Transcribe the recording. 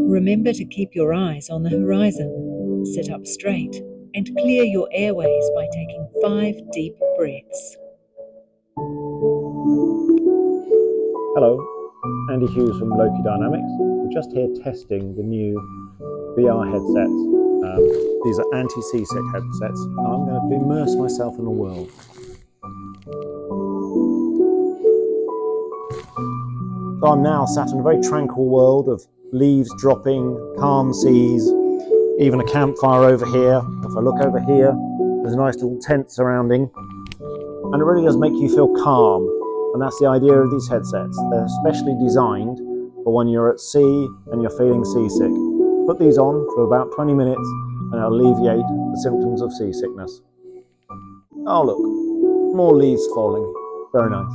Remember to keep your eyes on the horizon, sit up straight, and clear your airways by taking 5 deep breaths. Hello, Andy Hughes from Loki Dynamics. We're just here testing the new VR headsets. These are anti-seasick headsets, and I'm going to immerse myself in the world. So I'm now sat in a very tranquil world of leaves dropping, calm seas, even a campfire over here. If I look over here, there's a nice little tent surrounding, and it really does make you feel calm. And that's the idea of these headsets. They're specially designed for when you're at sea and you're feeling seasick. Put these on for about 20 minutes and it'll alleviate the symptoms of seasickness. Oh look, more leaves falling. Very nice.